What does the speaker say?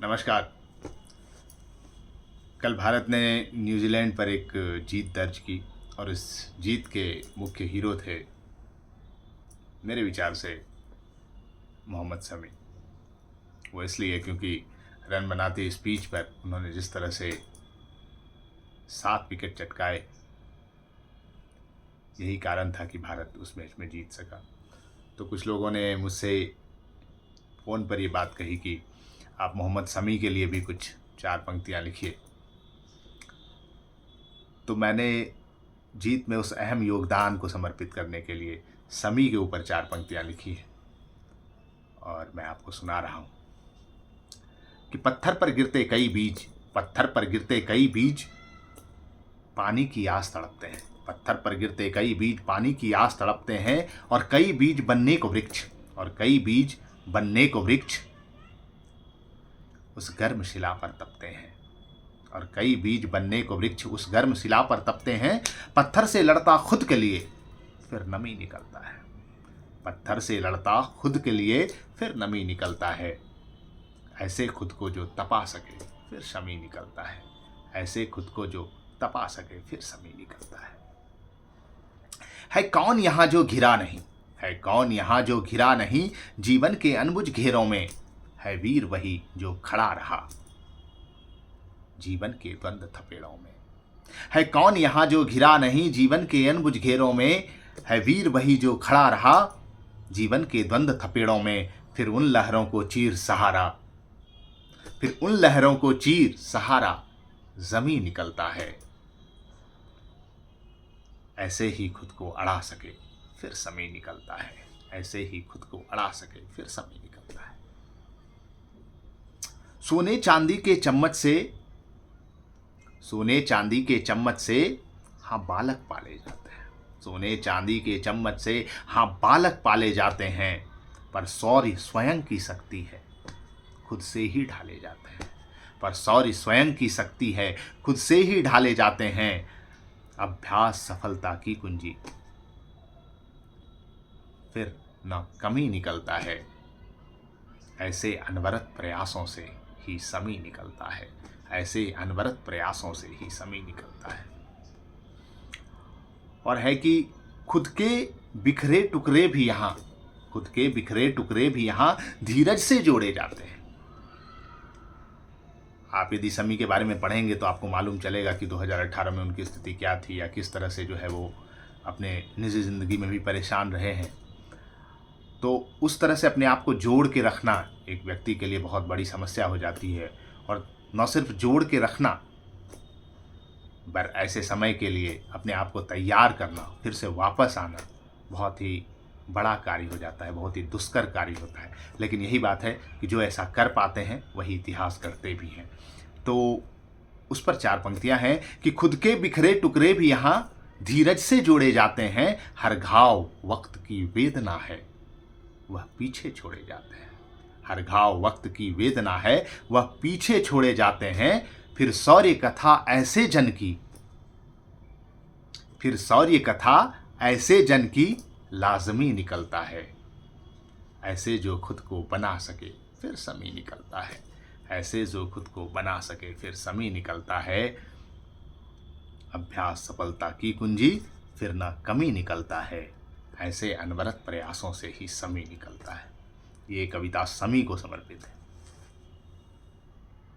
नमस्कार। कल भारत ने न्यूजीलैंड पर एक जीत दर्ज की और इस जीत के मुख्य हीरो थे मेरे विचार से मोहम्मद शमी। वो इसलिए क्योंकि रन बनाते इस पिच पर उन्होंने जिस तरह से 7 विकेट चटकाए, यही कारण था कि भारत उस मैच में जीत सका। तो कुछ लोगों ने मुझसे फ़ोन पर ये बात कही कि आप मोहम्मद शमी के लिए भी कुछ 4 पंक्तियाँ लिखिए। तो मैंने जीत में उस अहम योगदान को समर्पित करने के लिए शमी के ऊपर 4 पंक्तियाँ लिखी है और मैं आपको सुना रहा हूँ कि पत्थर पर गिरते कई बीज पानी की आस तड़पते हैं। पत्थर पर गिरते कई बीज पानी की आस तड़पते हैं और कई बीज बनने को वृक्ष उस गर्म शिला पर तपते हैं। और कई बीज बनने को वृक्ष उस गर्म शिला पर तपते हैं। पत्थर से लड़ता खुद के लिए फिर नमी निकलता है। पत्थर से लड़ता खुद के लिए फिर नमी निकलता है। ऐसे खुद को जो तपा सके फिर शमी निकलता है। ऐसे खुद को जो तपा सके फिर शमी निकलता है कौन यहाँ जो घिरा नहीं, है कौन यहाँ जो घिरा नहीं। जीवन के अनबुझ घेरों में है वीर वही जो खड़ा रहा। जीवन के द्वंद्व थपेड़ों में है कौन यहाँ जो घिरा नहीं। जीवन के अनबुझ घेरों में है वीर वही जो खड़ा रहा। जीवन के द्वंद्व थपेड़ों में फिर उन लहरों को चीर सहारा जमी निकलता है। ऐसे ही खुद को अड़ा सके फिर शमी निकलता है। ऐसे ही खुद को अड़ा सके फिर शमी निकलता है। सोने चांदी के चम्मच से हाँ बालक पाले जाते हैं। सोने चांदी के चम्मच से हाँ बालक पाले जाते हैं। पर शौर्य स्वयं की शक्ति है, खुद से ही ढाले जाते हैं। पर शौर्य स्वयं की शक्ति है, खुद से ही ढाले जाते हैं। अभ्यास सफलता की कुंजी फिर न कमी निकलता है। ऐसे अनवरत प्रयासों से ही शमी निकलता है। ऐसे अनवरत प्रयासों से ही शमी निकलता है। और है कि खुद के बिखरे टुकड़े भी यहाँ धीरज से जोड़े जाते हैं। आप यदि शमी के बारे में पढ़ेंगे तो आपको मालूम चलेगा कि 2018 में उनकी स्थिति क्या थी या किस तरह से जो है वो अपने निजी ज़िंदगी में भी परेशान रहे हैं। तो उस तरह से अपने आप को जोड़ के रखना एक व्यक्ति के लिए बहुत बड़ी समस्या हो जाती है। और न सिर्फ जोड़ के रखना, पर ऐसे समय के लिए अपने आप को तैयार करना, फिर से वापस आना बहुत ही बड़ा कार्य हो जाता है, बहुत ही दुष्कर कार्य होता है। लेकिन यही बात है कि जो ऐसा कर पाते हैं वही इतिहास करते भी हैं। तो उस पर 4 पंक्तियां हैं कि खुद के बिखरे टुकड़े भी यहाँ धीरज से जोड़े जाते हैं। हर घाव वक्त की वेदना है, वह पीछे छोड़े जाते हैं। हर घाव वक्त की वेदना है, वह पीछे छोड़े जाते हैं। फिर शौर्य कथा ऐसे जन की लाजमी निकलता है। ऐसे जो खुद को बना सके फिर शमी निकलता है। ऐसे जो खुद को बना सके फिर शमी निकलता है। अभ्यास सफलता की कुंजी फिर न कमी निकलता है। ऐसे अनवरत प्रयासों से ही शमी निकलता है। ये कविता शमी को समर्पित है।